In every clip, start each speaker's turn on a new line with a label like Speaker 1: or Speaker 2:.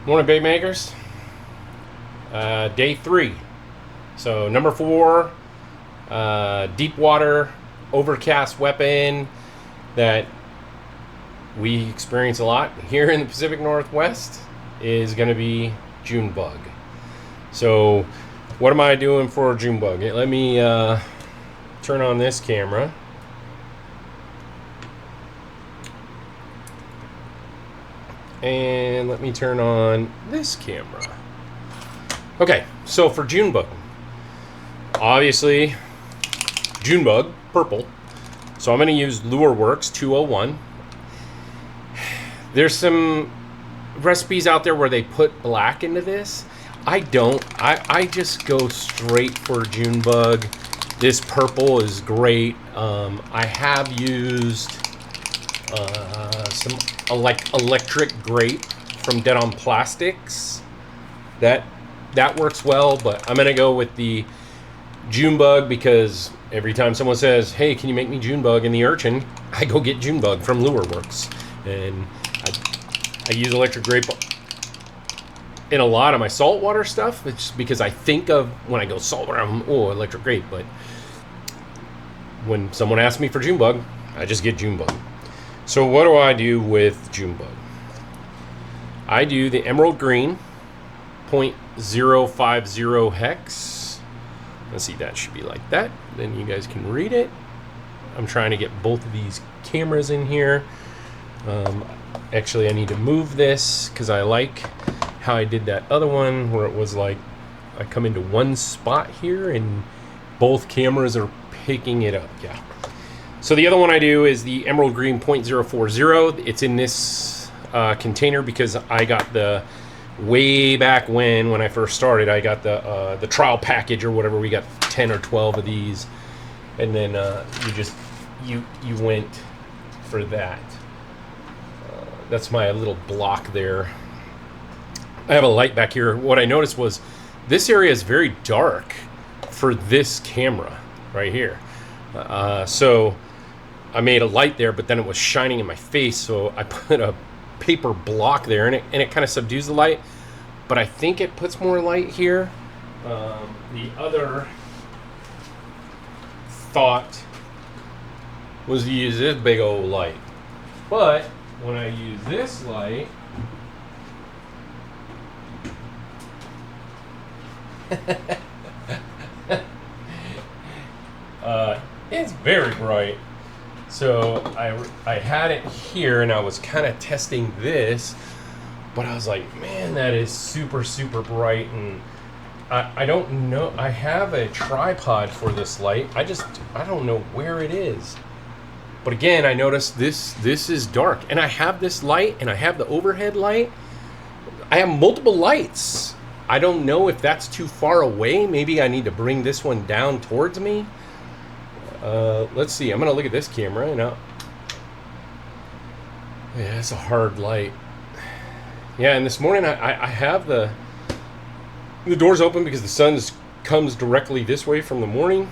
Speaker 1: Morning, bait makers. Day 3. So number 4, deep water overcast weapon that we experience a lot here in the Pacific Northwest is going to be Junebug. So what am I doing for Junebug? Let me turn on this camera. And let me turn on this camera. Okay, so for Junebug, obviously, Junebug, purple. So I'm going to use Lure Works 201. There's some recipes out there where they put black into this. I don't. I just go straight for Junebug. This purple is great. I have used some electric grape from Dead on Plastics. That works well, but I'm gonna go with the Junebug because every time someone says, "Hey, can you make me Junebug in the Urchin?" I go get Junebug from Lure Works, and I use electric grape in a lot of my saltwater stuff. It's because I think of when I go saltwater, electric grape. But when someone asks me for Junebug, I just get Junebug. So what do I do with Junebug? I do the emerald green 0.050 hex. Let's see, that should be like that. Then you guys can read it. I'm trying to get both of these cameras in here. Actually, I need to move this because I like how I did that other one where it was like I come into one spot here and both cameras are picking it up. Yeah. So the other one I do is the emerald green 0.040. It's in this container because I got the way back when I first started. I got the trial package or whatever. We got 10 or 12 of these, and then you went for that. That's my little block there. I have a light back here. What I noticed was this area is very dark for this camera right here. So I made a light there, but then it was shining in my face, so I put a paper block there, and it kind of subdues the light, but I think it puts more light here. The other thought was to use this big old light, but when I use this light, it's very bright. So I had it here and I was kind of testing this, but I was like, man, that is super, super bright. And I don't know, I have a tripod for this light. I don't know where it is. But again, I noticed this is dark, and I have this light and I have the overhead light. I have multiple lights. I don't know if that's too far away. Maybe I need to bring this one down towards me. Let's see. I'm gonna look at this camera and yeah, it's a hard light. Yeah, and this morning I have the doors open because the sun comes directly this way from the morning.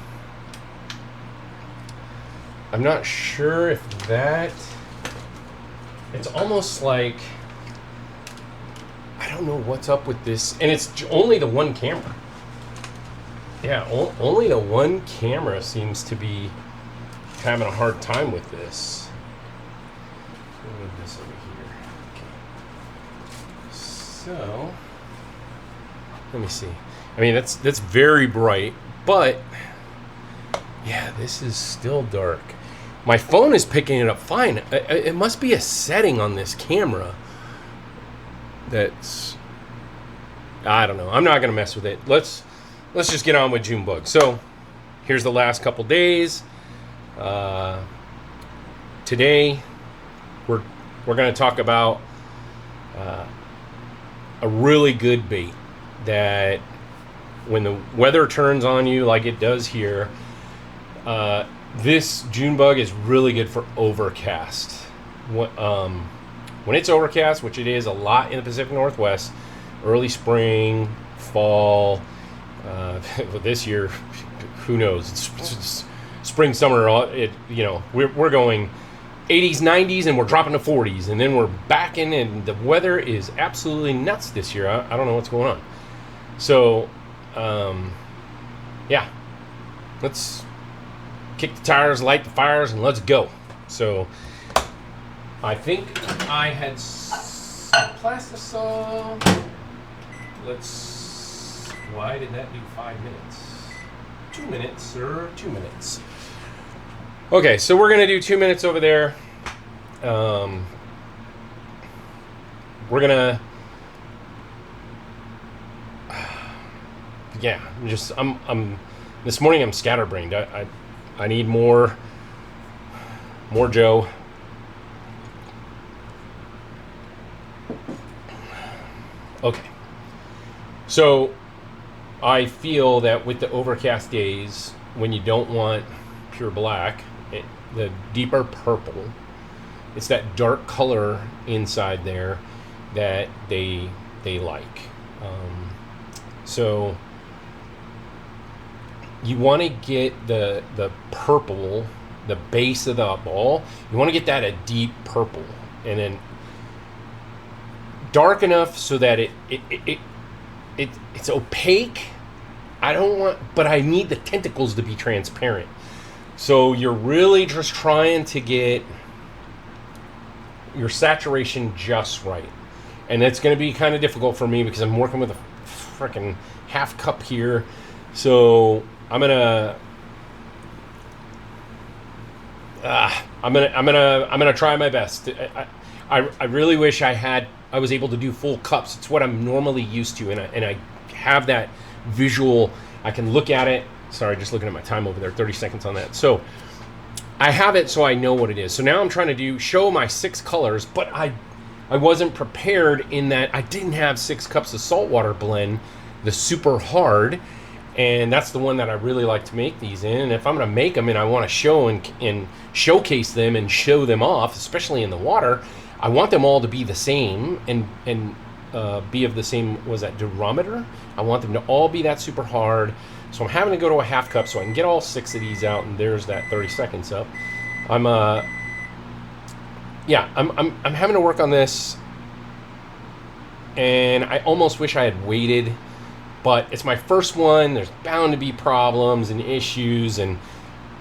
Speaker 1: I'm not sure if it's almost like, I don't know what's up with this, and it's only the one camera. Yeah, only the one camera seems to be having a hard time with this. Move this over here. Okay. So, let me see. I mean, that's very bright, but yeah, this is still dark. My phone is picking it up fine. It must be a setting on this camera that's, I don't know. I'm not gonna mess with it. Let's just get on with Junebug. So here's the last couple days. Today we're going to talk about a really good bait that when the weather turns on you like it does here, this Junebug is really good for overcast. When it's overcast, which it is a lot in the Pacific Northwest, early spring, fall, this year, who knows? It's spring, summer. We're going 80s, 90s, and we're dropping to 40s, and then we're back in, and the weather is absolutely nuts this year. I don't know what's going on. So, yeah, let's kick the tires, light the fires, and let's go. So, I think I had plastisol. Why did that do 5 minutes? 2 minutes, sir, 2 minutes. Okay, so we're going to do 2 minutes over there. We're going to... Yeah, I'm this morning I'm scatterbrained. I need more Joe. Okay. So I feel that with the overcast days, when you don't want pure black, the deeper purple, it's that dark color inside there that they like. So you want to get the purple, the base of the ball. You want to get that a deep purple, and then dark enough so that it's opaque. I don't want, but I need the tentacles to be transparent. So you're really just trying to get your saturation just right. And it's going to be kind of difficult for me because I'm working with a freaking half cup here. So I'm gonna try my best. I really wish I was able to do full cups. It's what I'm normally used to, and I have that visual. I can look at it. Sorry, just looking at my time over there, 30 seconds on that. So I have it so I know what it is. So now I'm trying to show my 6 colors, but I wasn't prepared in that I didn't have 6 cups of saltwater blend, the super hard, and that's the one that I really like to make these in. And if I'm going to make them and I want to show and showcase them and show them off, especially in the water, I want them all to be the same and be of the same, was that durometer? I want them to all be that super hard. So I'm having to go to a half cup so I can get all 6 of these out, and there's that 30 seconds up. I'm having to work on this, and I almost wish I had waited, but it's my first one. There's bound to be problems and issues, and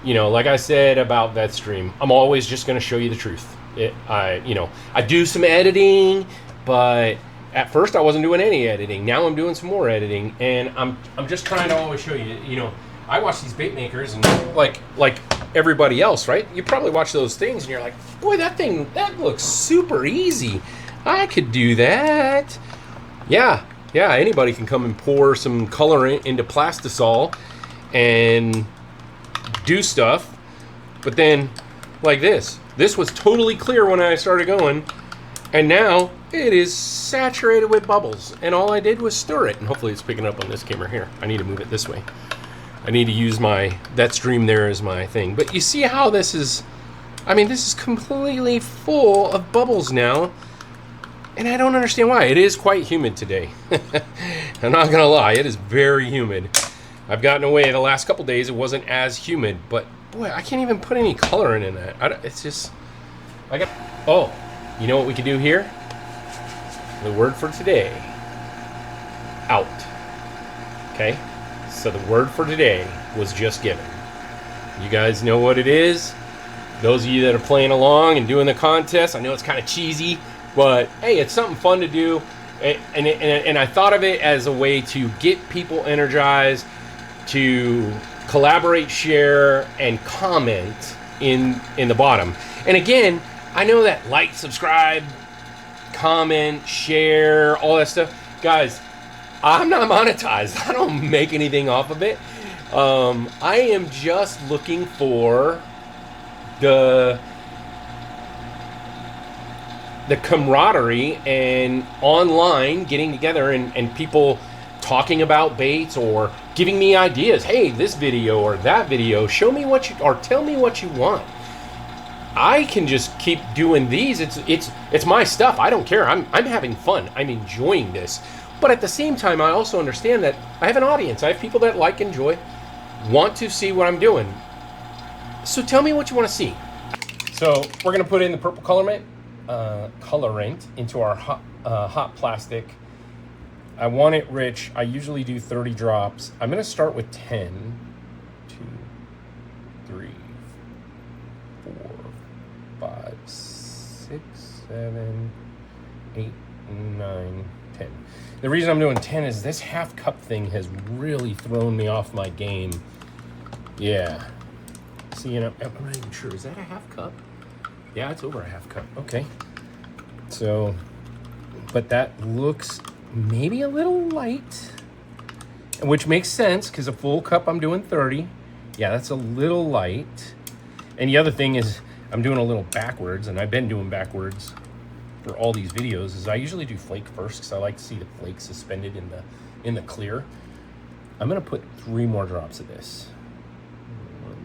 Speaker 1: like I said about VetStream, I'm always just going to show you the truth. I do some editing, but at first I wasn't doing any editing. Now I'm doing some more editing, and I'm just trying to always show you. I watch these bait makers, and like everybody else, right? You probably watch those things, and you're like, boy, that looks super easy. I could do that. Yeah. Anybody can come and pour some colorant into plastisol and do stuff, but then like this was totally clear when I started going, and now it is saturated with bubbles, and all I did was stir it, and hopefully it's picking up on this camera here. I need to move it this way. I need to use that stream there as my thing. But you see how this is, this is completely full of bubbles now, and I don't understand why. It is quite humid today. I'm not gonna lie, it is very humid. I've gotten away the last couple days, it wasn't as humid, but boy, I can't even put any colorant in that. It's just, oh, you know what we could do here? The word for today, out. Okay, so the word for today was just given. You guys know what it is. Those of you that are playing along and doing the contest, I know it's kind of cheesy, but hey, it's something fun to do. And I thought of it as a way to get people energized, to collaborate, share, and comment in the bottom. And again, I know that like, subscribe, comment, share, all that stuff. Guys, I'm not monetized. I don't make anything off of it. I am just looking for the camaraderie and online getting together and people talking about baits or giving me ideas. Hey, this video or that video, show me what you, or tell me what you want. I can just keep doing these. It's my stuff. I don't care. I'm having fun. I'm enjoying this. But at the same time, I also understand that I have an audience. I have people that like, enjoy, want to see what I'm doing. So tell me what you want to see. So we're gonna put in the purple colorant into our hot plastic. I want it rich. I usually do 30 drops. I'm gonna start with 10, 2, 3, 4, 5, 6, 7, 8, 9, 10. The reason I'm doing 10 is this half cup thing has really thrown me off my game. Yeah. See, I'm not even sure. Is that a half cup? Yeah, it's over a half cup. Okay. So, but that looks maybe a little light, which makes sense because a full cup I'm doing 30. Yeah, that's a little light. And the other thing is I'm doing a little backwards, and I've been doing backwards for all these videos, is I usually do flake first because I like to see the flake suspended in the clear. I'm gonna put 3 more drops of this. 1,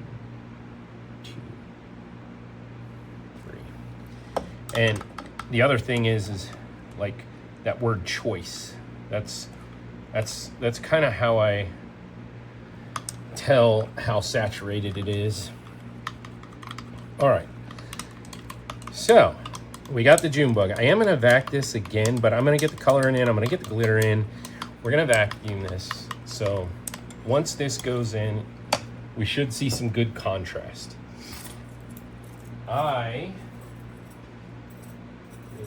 Speaker 1: 2, 3. And the other thing is like that word choice. That's kind of how I tell how saturated it is. All right. So we got the Junebug. I am gonna vac this again, but I'm gonna get the colorant in. I'm gonna get the glitter in. We're gonna vacuum this. So once this goes in, we should see some good contrast.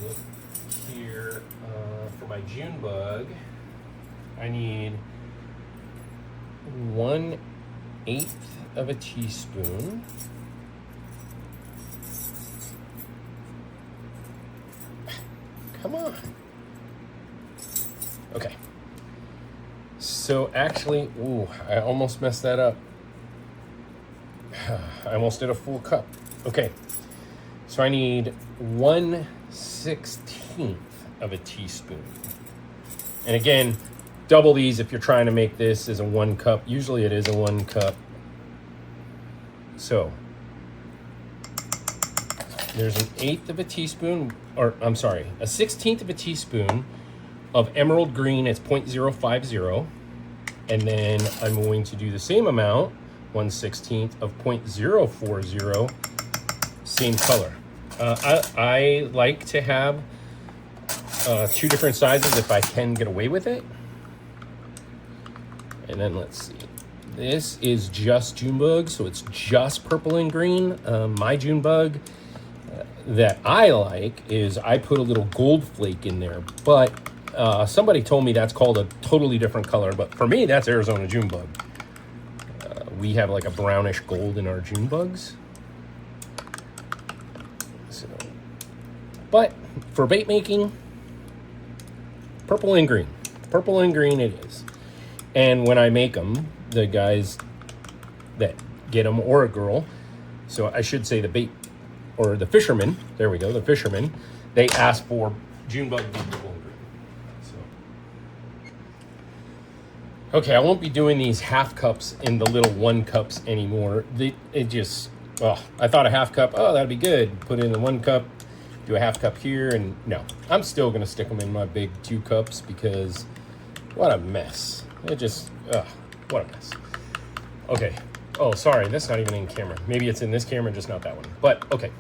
Speaker 1: Look here for my Junebug. I need 1/8 of a teaspoon. Come on. Okay. So actually, ooh, I almost messed that up. I almost did a full cup. Okay. So I need 1/16 of a teaspoon. And again, double these if you're trying to make this as a 1 cup. Usually it is a 1 cup. So there's 1/8 of a teaspoon, or I'm sorry, a 1/16 of a teaspoon of emerald green. It's 0.050. And then I'm going to do the same amount, 1/16 of 0.040, same color. I like to have 2 different sizes if I can get away with it. And then let's see. This is just Junebug, so it's just purple and green. My Junebug that I like is I put a little gold flake in there, but somebody told me that's called a totally different color, but for me, that's Arizona Junebug. We have like a brownish gold in our Junebugs. So, but for bait making, purple and green. Purple and green it is. And when I make them, the guys that get them, or a girl, so I should say the bait, or the fishermen, there we go, the fishermen, they ask for Junebug to be purple and green. So, okay, I won't be doing these half cups in the little 1 cups anymore. It just, oh, I thought a half cup, oh, that'd be good. Put in the 1 cup, do a half cup here, and no. I'm still gonna stick them in my big 2 cups because what a mess. It just, what a mess. Okay. Oh, sorry, that's not even in camera. Maybe it's in this camera, just not that one. But, okay.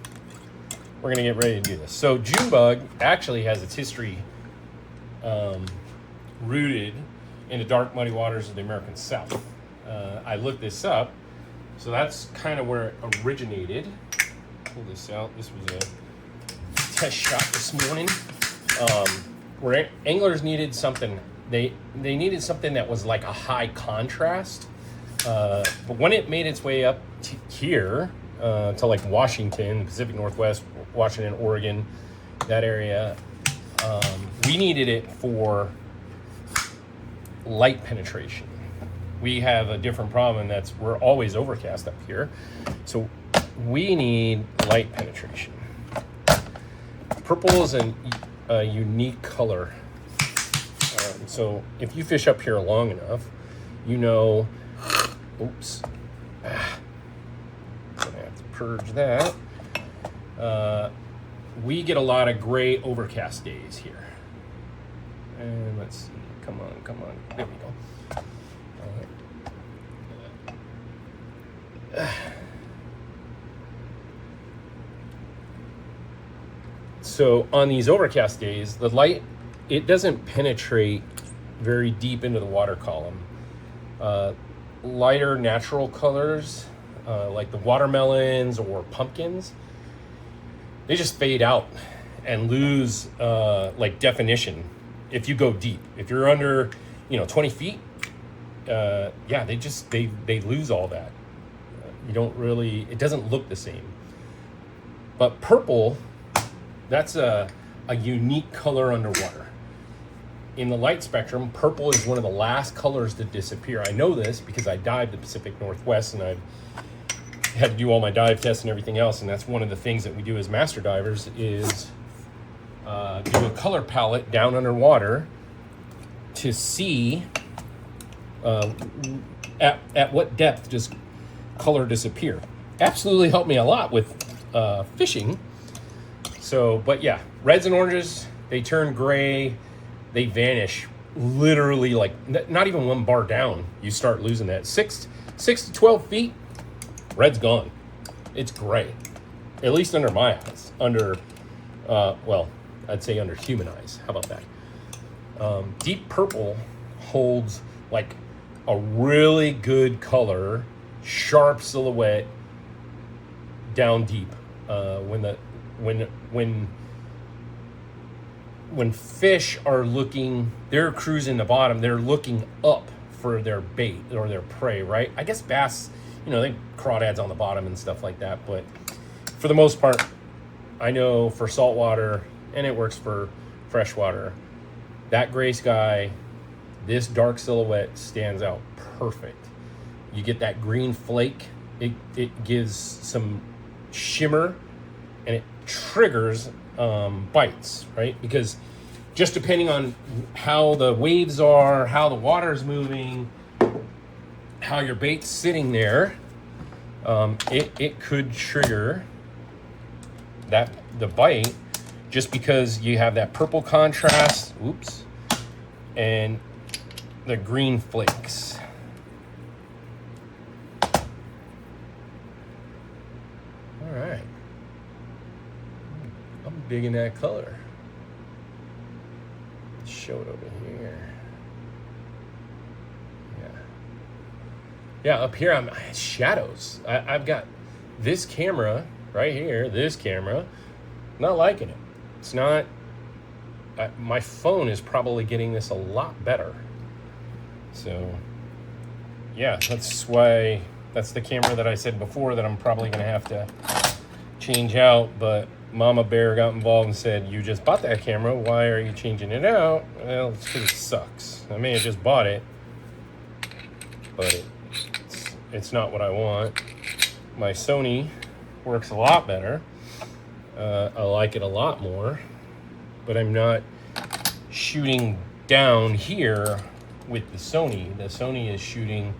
Speaker 1: We're gonna get ready to do this. So Junebug actually has its history rooted in the dark, muddy waters of the American South. I looked this up, so that's kind of where it originated. Pull this out. This was a test shot this morning. Where anglers needed something, they needed something that was like a high contrast. But when it made its way up to here, to like Washington, Pacific Northwest, Washington, Oregon, that area, we needed it for light penetration. We have a different problem, and that's we're always overcast up here. So we need light penetration. Purple is a unique color. So if you fish up here long enough, you know, oops, gonna have to purge that. We get a lot of gray overcast days here. And let's see, come on, there we go. So on these overcast days, the light, it doesn't penetrate very deep into the water column. Lighter natural colors, like the watermelons or pumpkins, they just fade out and lose like definition if you go deep. If you're under 20 feet, yeah, they lose all that. You don't really, it doesn't look the same. But purple, that's a unique color underwater. In the light spectrum, purple is one of the last colors to disappear. I know this because I dived the Pacific Northwest, and I've had to do all my dive tests and everything else, and that's one of the things that we do as master divers is do a color palette down underwater to see at what depth does color disappear. Absolutely helped me a lot with fishing. So, but yeah, reds and oranges, they turn gray, they vanish literally, like not even one bar down, you start losing that. 6 to 12 feet, red's gone. It's gray, at least under my eyes. Under, well, I'd say under human eyes. How about that? Deep purple holds like a really good color, sharp silhouette down deep. When fish are looking, they're cruising the bottom, they're looking up for their bait or their prey, right? I guess bass, they crawdads on the bottom and stuff like that, but for the most part, I know for saltwater, and it works for freshwater, that gray sky, this dark silhouette stands out perfect. You get that green flake, it gives some shimmer, and it triggers bites, right? Because just depending on how the waves are, how the water is moving, how your bait's sitting there, it could trigger the bite, just because you have that purple contrast, and the green flakes. All right. I'm digging that color. Let's show it over here. Yeah, up here I'm shadows. I've got this camera right here, this camera, not liking it. It's not, my phone is probably getting this a lot better. So yeah, that's why, that's the camera that I said before that I'm probably gonna have to change out, but Mama Bear got involved and said, you just bought that camera, why are you changing it out? Well, it's because it sucks. I may have just bought it, but it's not what I want. My Sony works a lot better. I like it a lot more, but I'm not shooting down here with the Sony. The Sony is shooting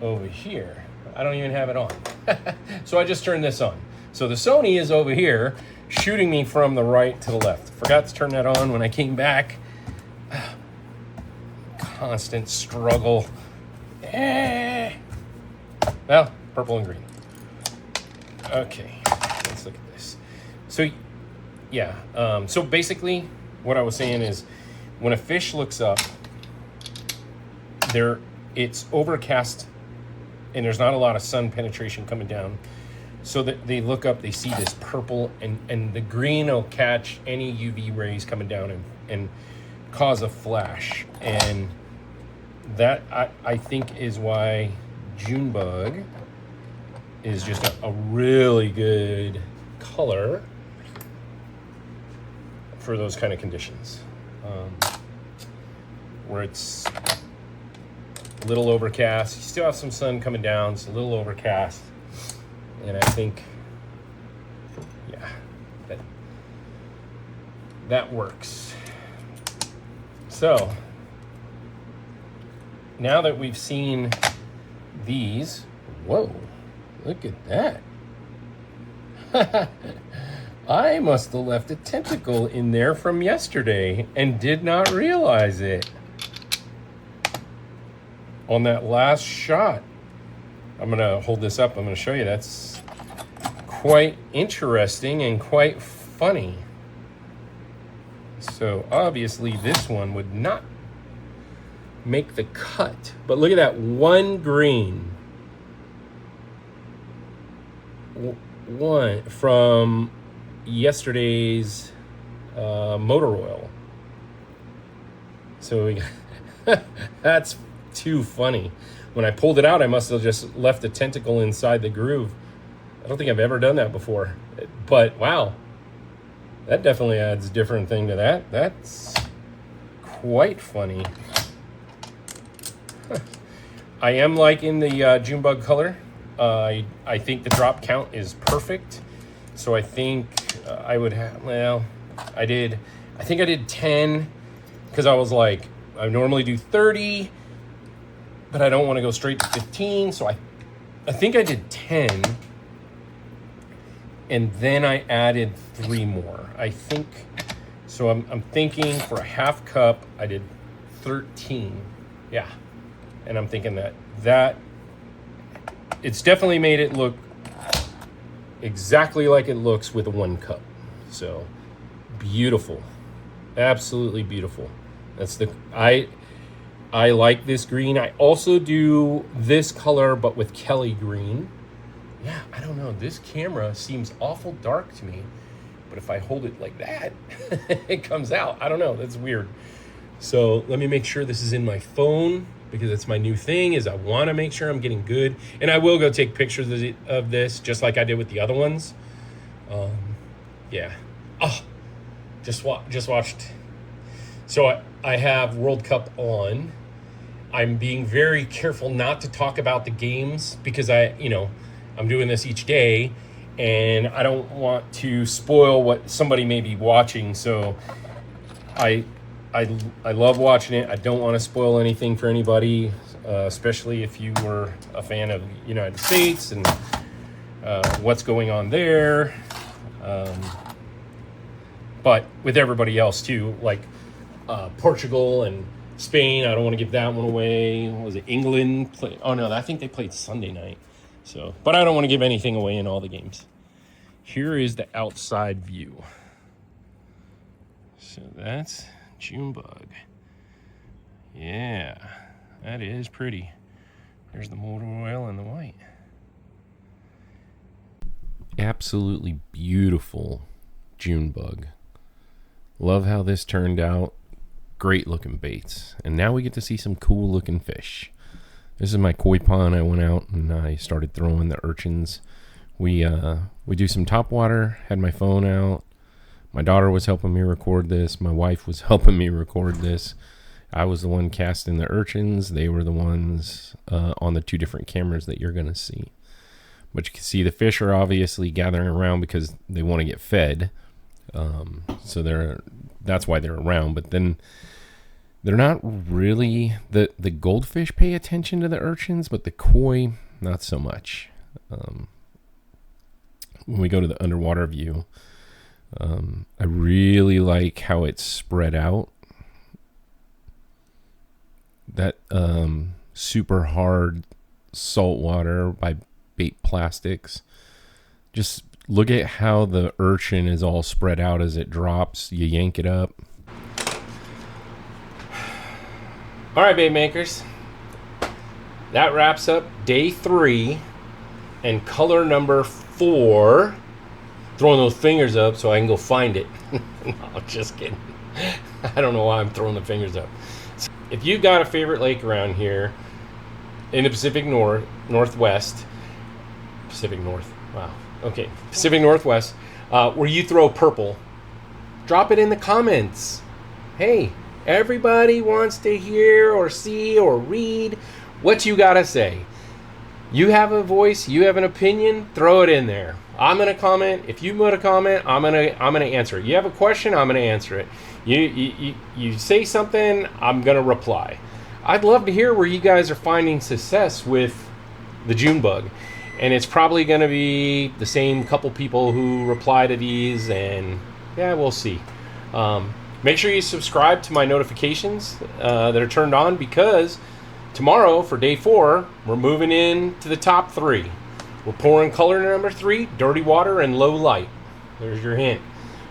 Speaker 1: over here. I don't even have it on. So I just turned this on. So the Sony is over here shooting me from the right to the left. Forgot to turn that on when I came back. Constant struggle. Well, purple and green. Okay, let's look at this. So yeah, so basically what I was saying is when a fish looks up, it's overcast and there's not a lot of sun penetration coming down. So that they look up, they see this purple, and the green will catch any UV rays coming down and cause a flash. And that, I think, is why Junebug is just a really good color for those kind of conditions. Where it's a little overcast. You still have some sun coming down, it's a little overcast. And I think, yeah, that works. So, now that we've seen these, whoa, look at that. I must have left a tentacle in there from yesterday and did not realize it. On that last shot. I'm gonna hold this up, I'm gonna show you. That's quite interesting and quite funny. So obviously this one would not make the cut. But look at that one green. One from yesterday's motor oil. So we that's too funny. When I pulled it out, I must have just left a tentacle inside the groove. I don't think I've ever done that before. But wow, that definitely adds a different thing to that. That's quite funny. I am liking the Junebug color. I think the drop count is perfect. So I think I would have, well, I think I did 10 because I was like, I normally do 30, but I don't want to go straight to 15. So I think I did 10 and then I added 3 more. I think, so I'm thinking for a half cup, I did 13. Yeah. And I'm thinking that it's definitely made it look exactly like it looks with a 1 cup. So beautiful, absolutely beautiful. That's I like this green. I also do this color, but with Kelly green. Yeah, I don't know. This camera seems awful dark to me, but if I hold it like that, it comes out. I don't know. That's weird. So let me make sure this is in my phone, because it's my new thing, is I want to make sure I'm getting good. And I will go take pictures of this just like I did with the other ones. Yeah. Oh, just watched. So I have World Cup on. I'm being very careful not to talk about the games because I'm doing this each day and I don't want to spoil what somebody may be watching. So I love watching it. I don't want to spoil anything for anybody, especially if you were a fan of the United States and what's going on there. But with everybody else too, like Portugal and Spain, I don't want to give that one away. What was it, England? Oh no, I think they played Sunday night. So, but I don't want to give anything away in all the games. Here is the outside view. So that's Junebug. Yeah, that is pretty. There's the motor oil and the white. Absolutely beautiful Junebug. Love how this turned out. Great looking baits. And now we get to see some cool looking fish. This is my koi pond. I went out and I started throwing the urchins. We do some top water, had my phone out. My daughter was helping me record this. My wife was helping me record this. I was the one casting the urchins. They were the ones on the 2 different cameras that you're going to see. But you can see the fish are obviously gathering around because they want to get fed. So that's why they're around. But then they're not really, the goldfish pay attention to the urchins, but the koi, not so much. When we go to the underwater view, I really like how it's spread out. That super hard salt water by Bait Plastics. Just look at how the urchin is all spread out as it drops. You yank it up. All right, bait makers. That wraps up day 3 and color number 4. Throwing those fingers up so I can go find it. No, just kidding. I don't know why I'm throwing the fingers up. So if you got a favorite lake around here in the Pacific Northwest, Pacific North, wow, okay, Pacific Northwest, where you throw purple, drop it in the comments. Hey, everybody wants to hear or see or read what you gotta say. You have a voice, you have an opinion, throw it in there. I'm gonna comment. If you put a comment, I'm gonna answer it. You have a question, I'm gonna answer it. You say something, I'm gonna reply. I'd love to hear where you guys are finding success with the Junebug, and it's probably gonna be the same couple people who reply to these, and yeah, we'll see. Make sure you subscribe to my notifications that are turned on, because tomorrow for day 4, we're moving into the top 3. We're pouring color number 3, dirty water and low light. There's your hint.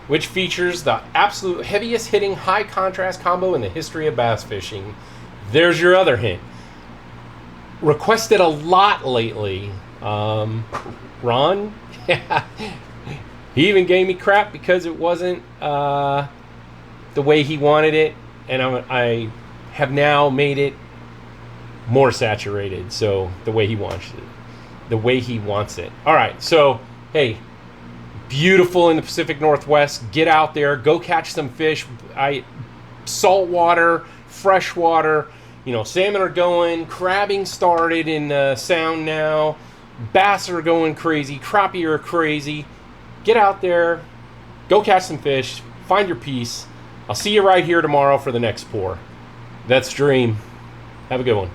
Speaker 1: which features the absolute heaviest hitting high contrast combo in the history of bass fishing. There's your other hint. Requested a lot lately. Ron, he even gave me crap because it wasn't the way he wanted it, and I have now made it more saturated, so the way he wants it. All right, so hey, beautiful in the Pacific Northwest. Get out there, go catch some fish. Salt water, fresh water. You know, salmon are going, crabbing started in the sound now. Bass are going crazy, crappie are crazy. Get out there, go catch some fish, find your piece. I'll see you right here tomorrow for the next pour. That's Dream. Have a good one.